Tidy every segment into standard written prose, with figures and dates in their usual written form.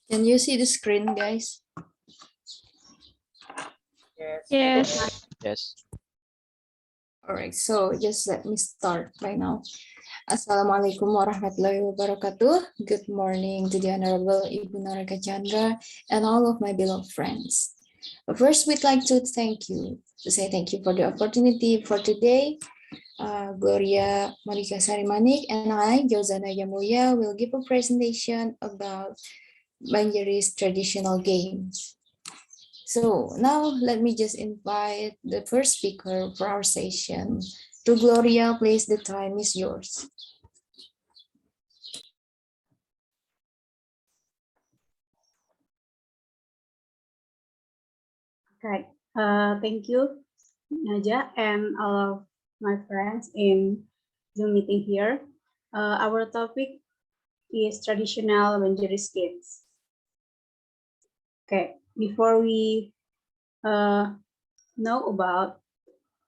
Can you see the screen, guys? Yes. Yes. All right, so just let me start right now. Assalamualaikum warahmatullahi wabarakatuh. Good morning to the Honorable Ibu Naraka Chandra and all of my beloved friends. But first, we'd like to say thank you for the opportunity for today. Gloria Monica Sarimanik and I, Josana Yamuya, will give a presentation about Banjaris traditional games. So now let me just invite the first speaker for our session. To Gloria, please, the time is yours. Okay. Thank you, Naja, and all of my friends in Zoom meeting here. Our topic is traditional Banjaris games. Okay. Before we know about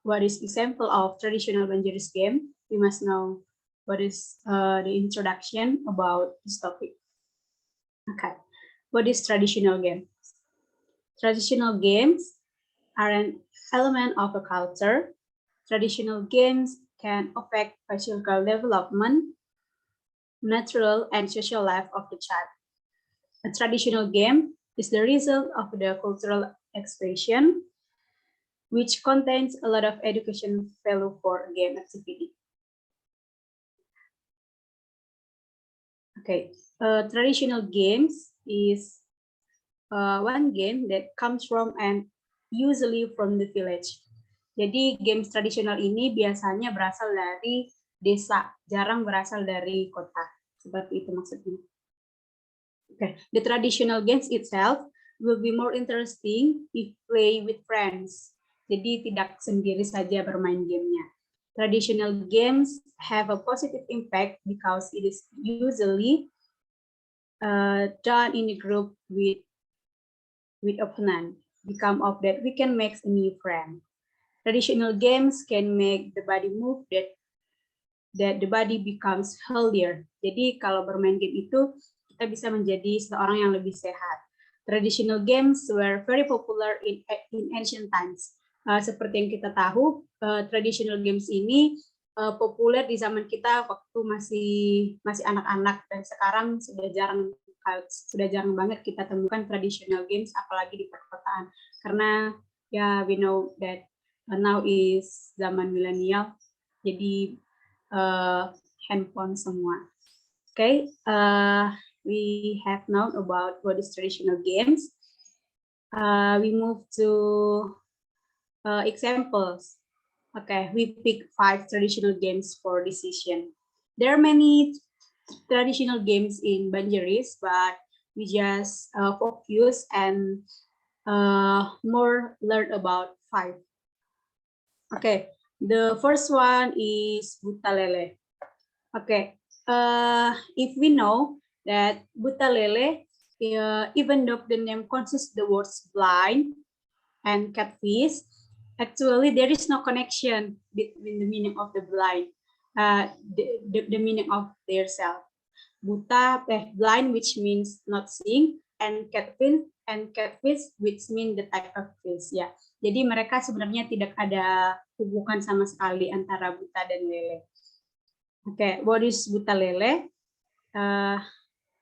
what is example of traditional Banjaris game, we must know what is the introduction about this topic. Okay. What is traditional game? Traditional games are an element of a culture. Traditional games can affect physical development, natural and social life of the child. A traditional game is the result of the cultural expression, which contains a lot of education value for game activity. Okay, traditional games is one game that comes from and usually from the village. Jadi games tradisional ini biasanya berasal dari desa, jarang berasal dari kota. Seperti itu maksudnya. Okay. The traditional games itself will be more interesting if play with friends. Jadi tidak sendiri saja bermain gamenya. Traditional games have a positive impact because it is usually done in a group with opponent. Become of that we can make a new friend. Traditional games can make the body move that the body becomes healthier. Jadi kalau bermain game itu kita bisa menjadi seorang yang lebih sehat. Traditional games were very popular in ancient times. Seperti yang kita tahu, traditional games ini populer di zaman kita waktu masih anak-anak, dan sekarang sudah jarang banget kita temukan traditional games, apalagi di perkotaan. Karena ya we know that now is zaman milenial, jadi handphone semua. Okay, we have known about what is traditional games. We move to examples. Okay, we pick 5 traditional games for decision. There are many traditional games in Banjaris, but we just focus and more learn about 5. Okay, the first one is Buta Lele. Okay, if we know that Buta Lele, even though the name consists the words blind and catfish, actually there is no connection between the meaning of the blind, the meaning of their self. Buta, blind, which means not seeing, and catfish, which mean the type of fish. Ya, jadi mereka sebenarnya tidak ada hubungan sama sekali antara buta dan lele. Okay, what is buta lele?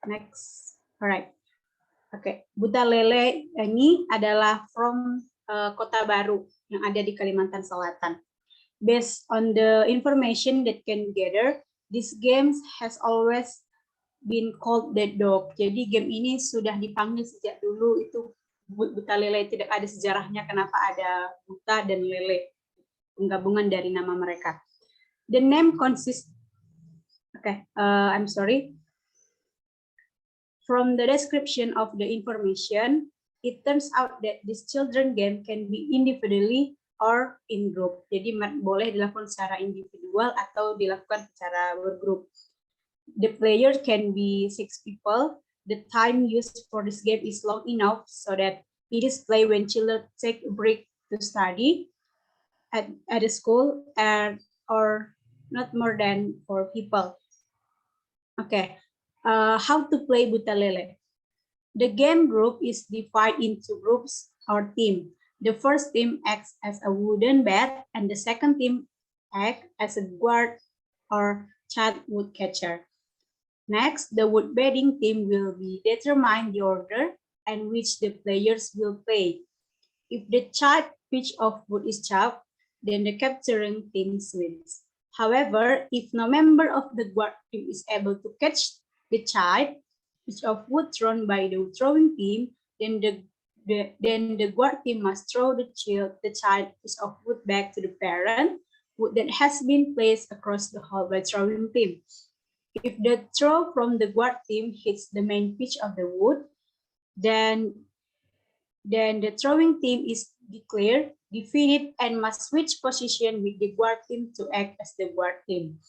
Next, alright. Okay, buta lele ini adalah from Kota Baru yang ada di Kalimantan Selatan. Based on the information that can gather, this game has always been called dead dog. Jadi game ini sudah dipanggil sejak dulu itu buta lele, tidak ada sejarahnya kenapa ada buta dan lele, penggabungan dari nama mereka. The name consists, I'm sorry. From the description of the information, it turns out that this children game can be individually or in group. Jadi boleh dilakukan secara individual atau dilakukan secara bergrup. The player can be 6 people. The time used for this game is long enough so that it is played when children take a break to study at a school, or not more than 4 people. Okay, how to play buta lele? The game group is divided into groups or team. The first team acts as a wooden bed, and the second team acts as a guard or child wood catcher. Next, the wood bedding team will be determine the order and which the players will play. If the child pitch of wood is chopped, then the capturing team wins. However, if no member of the guard team is able to catch the child pitch of wood thrown by the throwing team, then the guard team must throw the child piece of wood back to the parent wood that has been placed across the hall by throwing team. If the throw from the guard team hits the main pitch of the wood, then the throwing team is declared defeated and must switch position with the guard team to act as the guard team.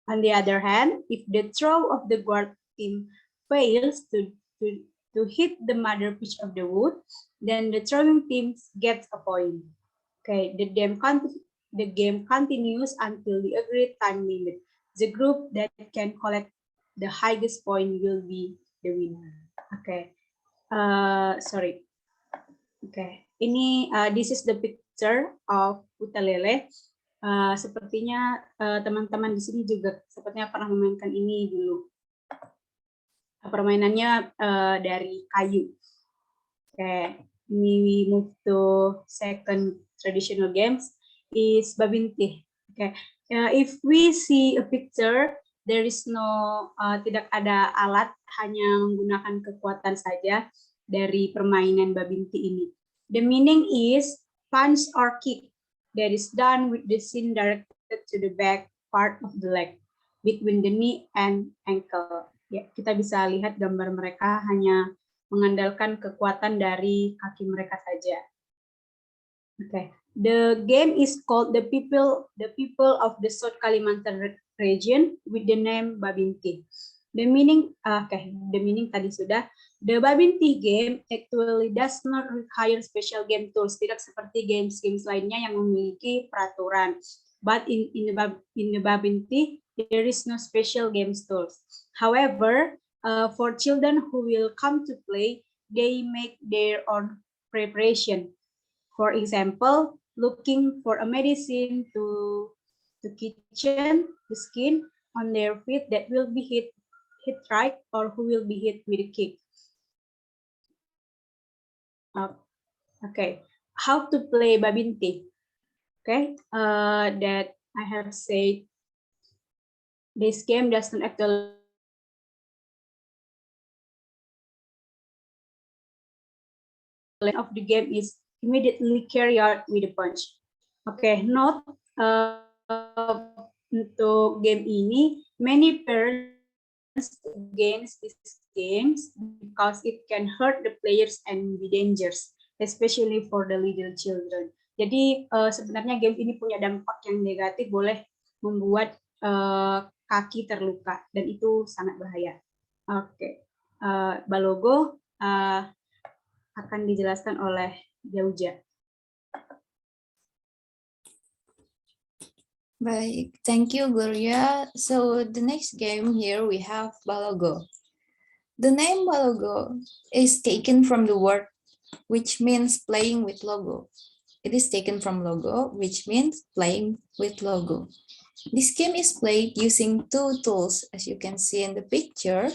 On the other hand, if the throw of the guard team fails to hit the mother pitch of the wood, then the throwing team gets a point. Okay, the game continues until the agreed time limit. The group that can collect the highest point will be the winner. Okay, sorry. Okay, ini this is the picture of ukulele. Sepertinya teman-teman di sini juga sepertinya pernah memainkan ini dulu. Permainannya dari kayu. Okay, we move to second traditional games is babintih. Okay, if we see a picture, there is no tidak ada alat, hanya menggunakan kekuatan saja dari permainan babintih ini. The meaning is punch or kick that is done with the shin directed to the back part of the leg between the knee and ankle. Ya, kita bisa lihat gambar mereka hanya mengandalkan kekuatan dari kaki mereka saja. Okay. The game is called the people of the South Kalimantan region with the name babintih. The meaning tadi sudah. The babintih game actually does not require special game tools, tidak seperti games lainnya yang memiliki peraturan. But in the babintih, there is no special game tools. However, for children who will come to play, they make their own preparation. For example, looking for a medicine to kitchen the skin on their feet that will be hit right or who will be hit with a kick. Okay, how to play babintih? Okay, that I have said this game doesn't actually of the game is immediately carry out with a punch. Okay, note untuk game ini, many parents against these games because it can hurt the players and be dangerous, especially for the little children. Jadi sebenarnya game ini punya dampak yang negatif, boleh membuat kaki terluka dan itu sangat bahaya. Oke, Balogo akan dijelaskan oleh Jauja. Baik, thank you, Gloria. So the next game here we have Balogo. The name Balogo is taken from the word which means playing with logo. It is taken from logo, which means playing with logo. This game is played using two tools, as you can see in the picture.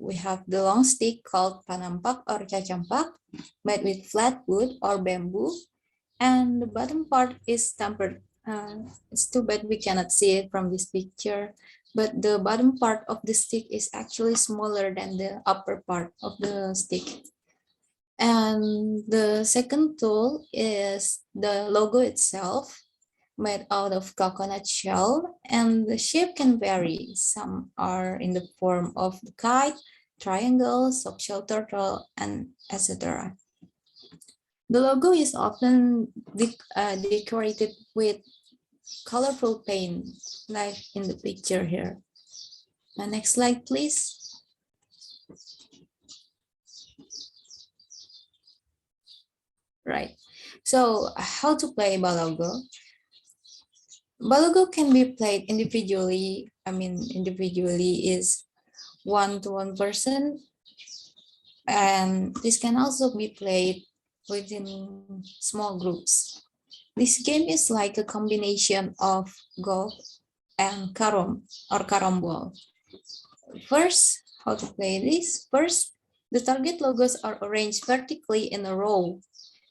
We have the long stick called panampak or cacampak, made with flat wood or bamboo, and the bottom part is tempered. It's too bad we cannot see it from this picture, but the bottom part of the stick is actually smaller than the upper part of the stick. And the second tool is the logo itself, made out of coconut shell, and the shape can vary. Some are in the form of the kite, triangle, soft-shell turtle, and etc. The logo is often decorated with colorful paint, like in the picture here. Next slide, please. Right. So how to play Balogo? Balogo can be played individually. Individually is one-to-one person, And this can also be played within small groups. This game is like a combination of golf and carom or carambol. First, how to play this? First, the target logos are arranged vertically in a row.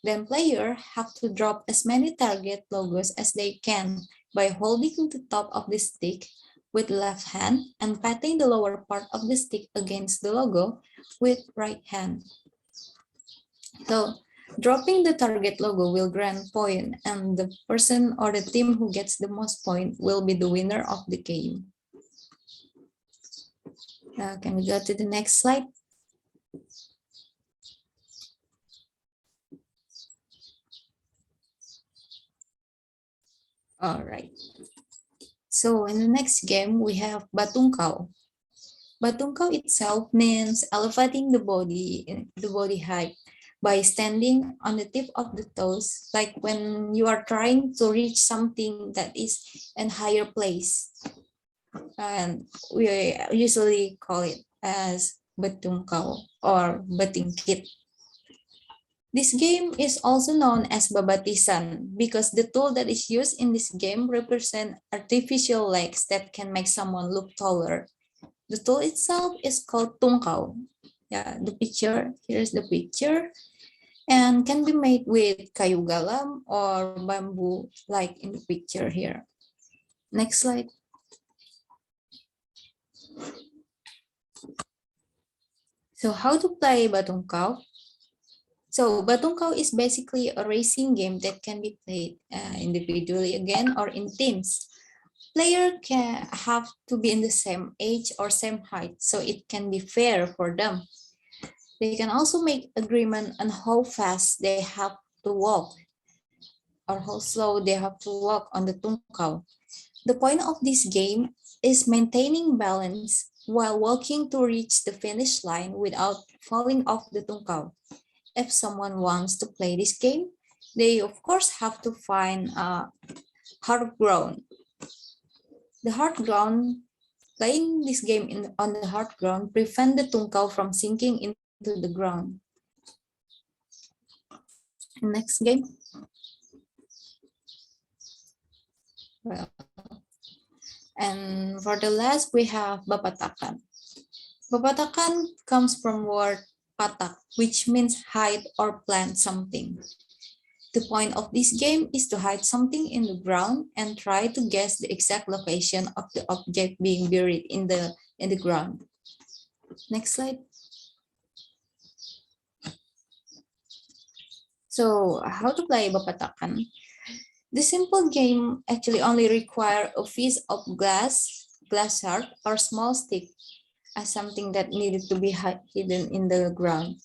Then players have to drop as many target logos as they can by holding the top of the stick with left hand and patting the lower part of the stick against the logo with right hand. So dropping the target logo will grant point, and the person or the team who gets the most point will be the winner of the game. Can we go to the next slide? All right. So in the next game, we have Batungkau. Batungkau itself means elevating the body height by standing on the tip of the toes, like when you are trying to reach something that is in higher place. And we usually call it as Batungkau or Batingkit. This game is also known as babatisan because the tool that is used in this game represent artificial legs that can make someone look taller. The tool itself is called tungkau. Yeah, the picture, here's the picture, and can be made with kayu galam or bamboo like in the picture here. Next slide. So how to play batungkau? So Batungkau is basically a racing game that can be played individually again or in teams. Player can have to be in the same age or same height, so it can be fair for them. They can also make agreement on how fast they have to walk or how slow they have to walk on the tungkau. The point of this game is maintaining balance while walking to reach the finish line without falling off the tungkau. If someone wants to play this game, they of course have to find hard ground. The hard ground, playing this game on the hard ground prevent the tungkau from sinking into the ground. Next game. Well, and for the last, we have Bapatakan. Bapatakan comes from word patak, which means hide or plant something. The point of this game is to hide something in the ground and try to guess the exact location of the object being buried in the ground. Next slide. So how to play Bapatakan? The simple game actually only requires a piece of glass shard, or small stick as something that needed to be hidden in the ground.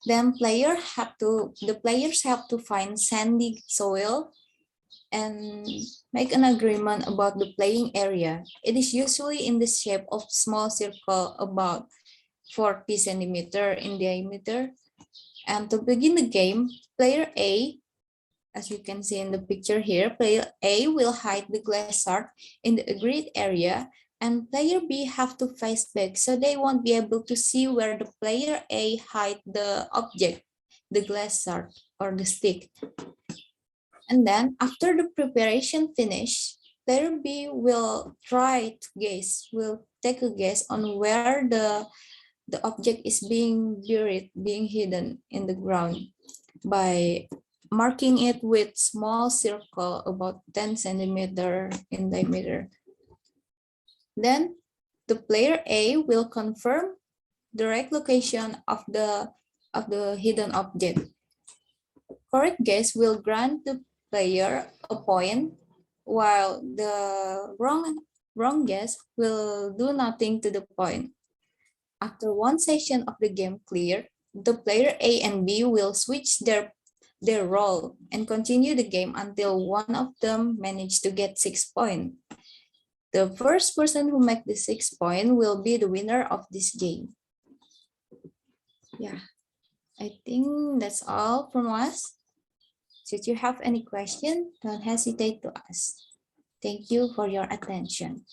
Then the players have to find sandy soil and make an agreement about the playing area. It is usually in the shape of small circle about 40 centimeter in diameter. And to begin the game, player A, as you can see in the picture here, player A will hide the glass shard in the agreed area, and player B have to face back so they won't be able to see where the player A hide the object, the glass shard or the stick. And then after the preparation finish, player B will take a guess on where the object is being buried, being hidden in the ground by marking it with small circle about 10 centimeter in diameter. Then the player A will confirm the right location of the hidden object. Correct guess will grant the player a point, while the wrong guess will do nothing to the point. After one session of the game cleared, the player A and B will switch their role and continue the game until one of them managed to get 6 points. The first person who makes the 6 points will be the winner of this game. Yeah, I think that's all from us. Should you have any question, don't hesitate to ask. Thank you for your attention.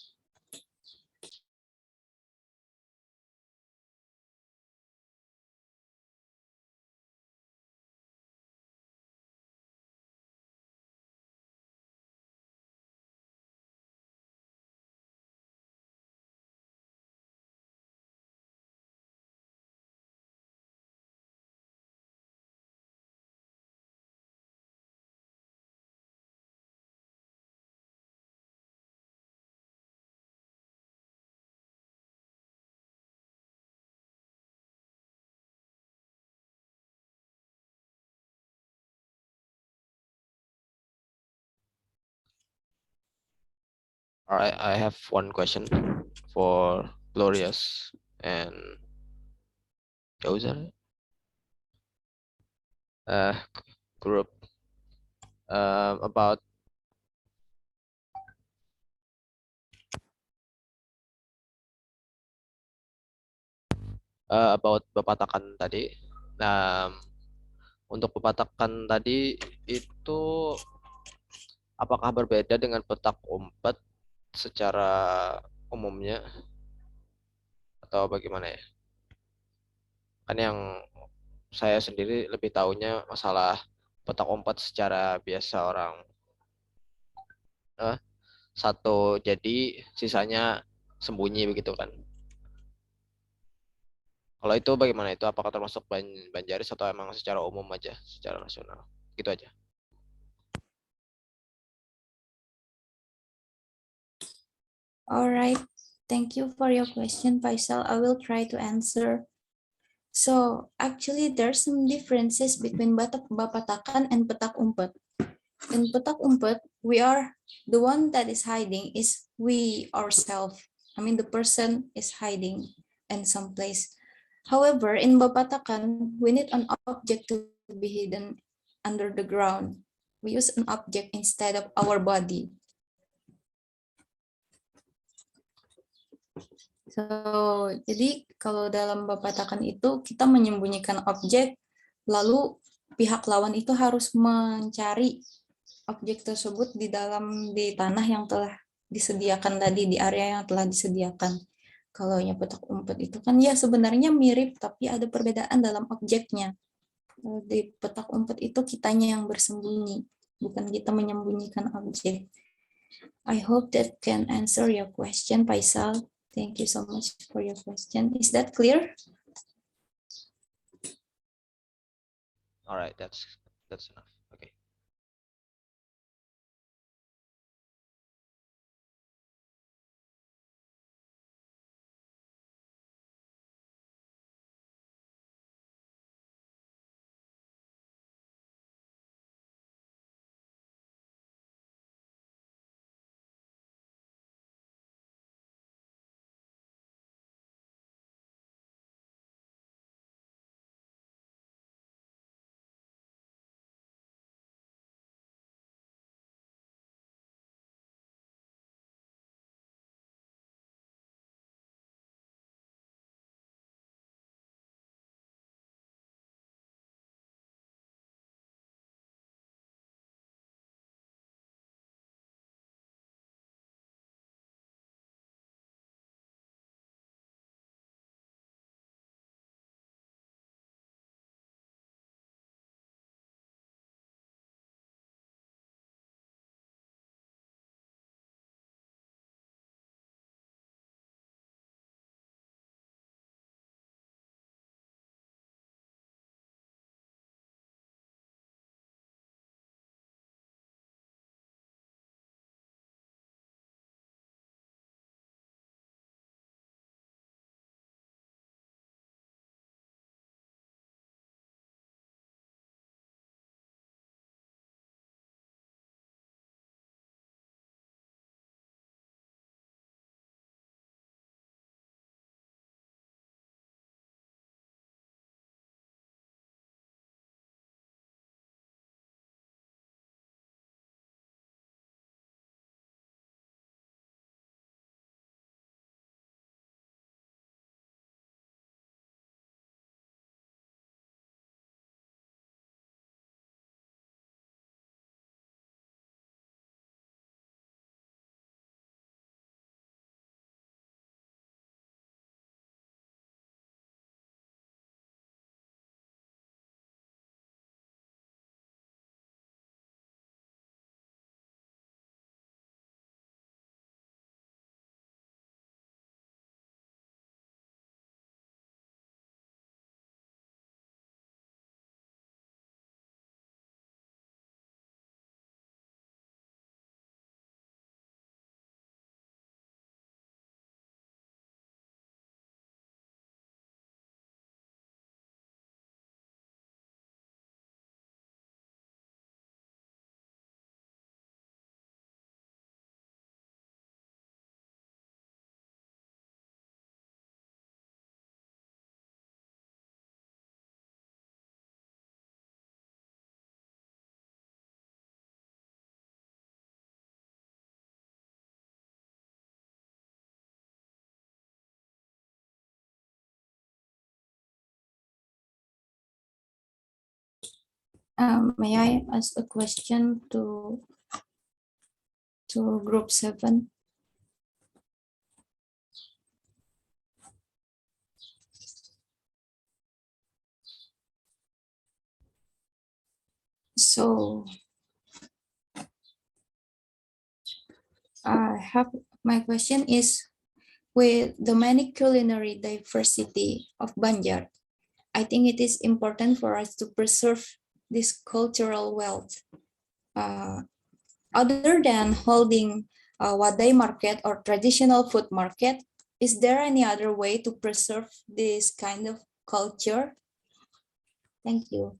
All right, I have one question for Glorious and Joseph group about pepatakan tadi. Nah, untuk pepatakan tadi itu apakah berbeda dengan petak umpet secara umumnya atau bagaimana ya? Kan yang saya sendiri lebih tahunya masalah petak umpet secara biasa orang eh, satu jadi sisanya sembunyi begitu kan. Kalau itu bagaimana itu? Apakah termasuk Banjaris atau emang secara umum aja, secara nasional? Gitu aja. All right. Thank you for your question, Faisal. I will try to answer. So actually, there's some differences between Bapatakan and Petak Umpet. In Petak Umpet, we are the one that is hiding is we ourselves. I mean, the person is hiding in some place. However, in Bapatakan, we need an object to be hidden under the ground. We use an object instead of our body. So, jadi kalau dalam Bapatakan itu kita menyembunyikan objek, lalu pihak lawan itu harus mencari objek tersebut di tanah yang telah disediakan tadi, di area yang telah disediakan. Kalau yang petak umpet itu kan ya sebenarnya mirip, tapi ada perbedaan dalam objeknya. Di petak umpet itu kitanya yang bersembunyi, bukan kita menyembunyikan objek. I hope that can answer your question, Faisal. Thank you so much for your question. Is that clear? All right, that's enough. Okay. May I ask a question to group 7? So my question is, with the many culinary diversity of Banjar, I think it is important for us to preserve this cultural wealth. Other than holding a Wadai market or traditional food market, is there any other way to preserve this kind of culture? Thank you.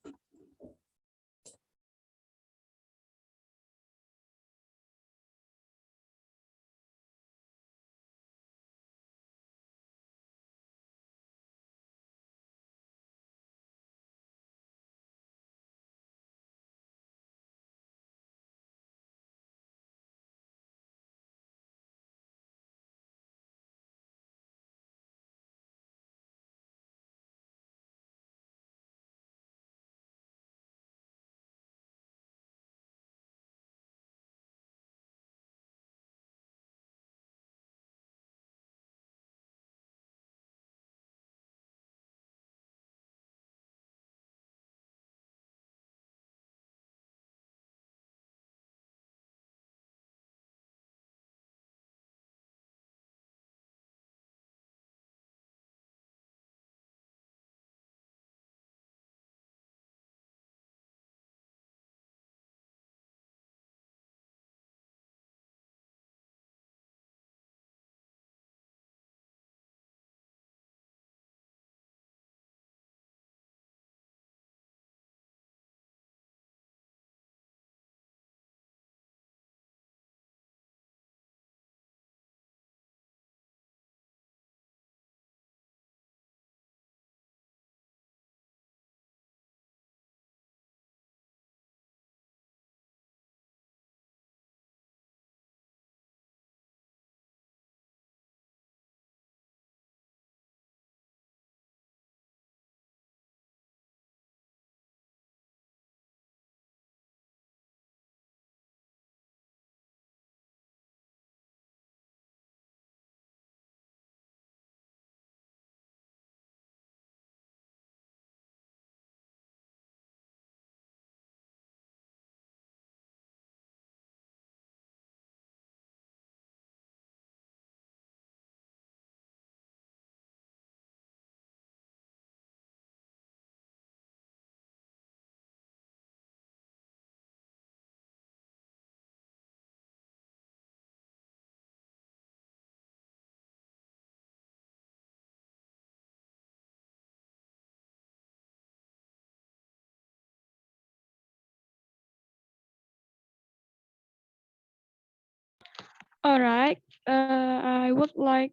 All right. I would like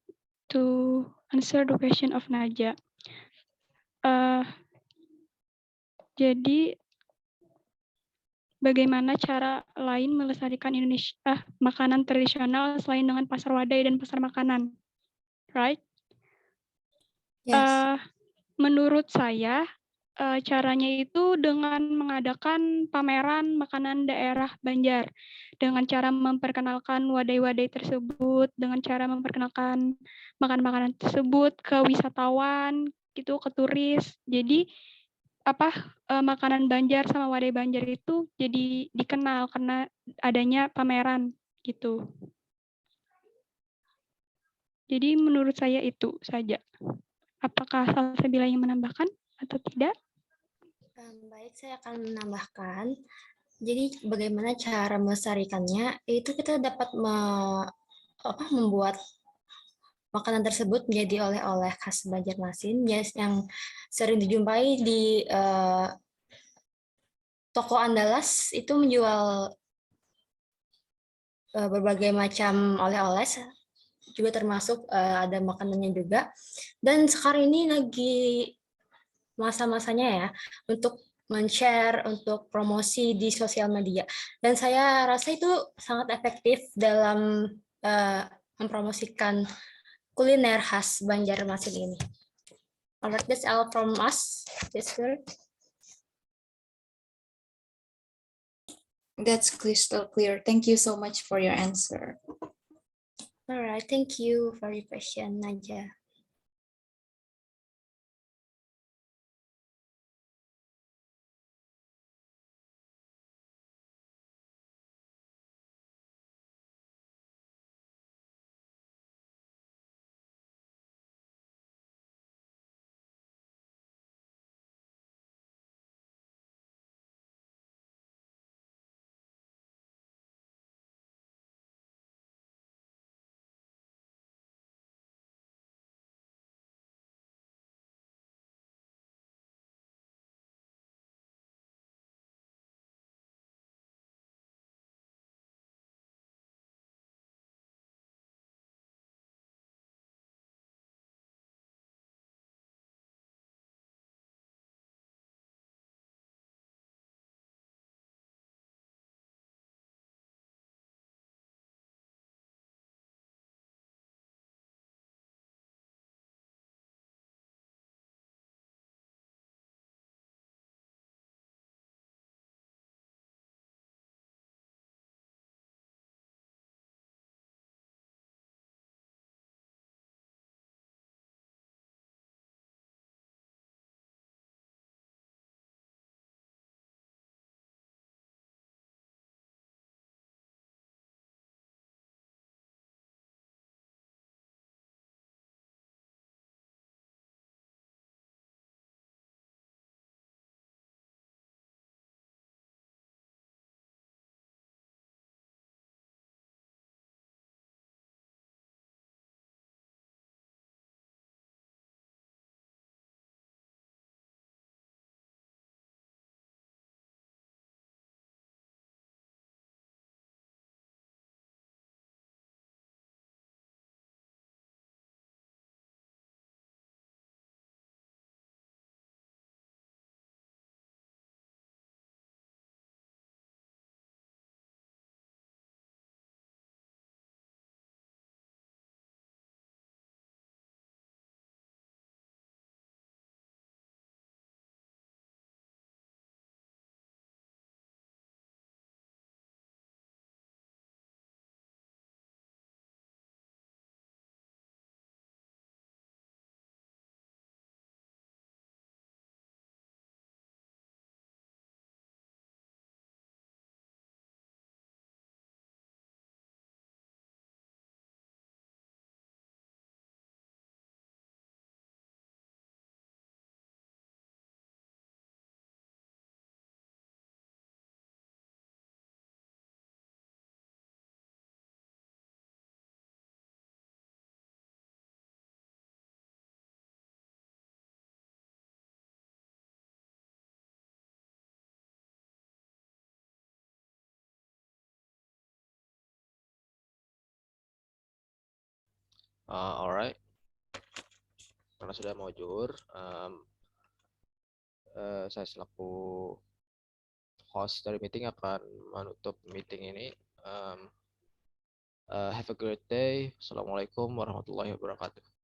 to answer the question of Naja. Jadi bagaimana cara lain melestarikan Indonesia makanan tradisional selain dengan pasar wadai dan pasar makanan, right? Yes. Menurut saya caranya itu dengan mengadakan pameran makanan daerah Banjar, dengan cara memperkenalkan wadai-wadai tersebut, dengan cara memperkenalkan makanan-makanan tersebut ke wisatawan, gitu, ke turis. Jadi makanan Banjar sama wadai Banjar itu jadi dikenal karena adanya pameran gitu. Jadi menurut saya itu saja. Apakah Salsabila yang menambahkan atau tidak? Baik, saya akan menambahkan. Jadi bagaimana cara melestarikannya? Itu kita dapat membuat makanan tersebut menjadi oleh-oleh khas Banjarmasin yang sering dijumpai di toko Andalas. Itu menjual berbagai macam oleh-oleh, juga termasuk ada makanannya juga. Dan sekarang ini lagi masa-masanya ya untuk men-share, untuk promosi di sosial media. Dan saya rasa itu sangat efektif dalam mempromosikan kuliner khas Banjarmasin ini. Alright, that's all from us. That's crystal clear. Thank you so much for your answer. All right, thank you for your question, Naja. Alright, karena sudah mau jujur, saya selaku host dari meeting akan menutup meeting ini. Have a great day. Assalamualaikum warahmatullahi wabarakatuh.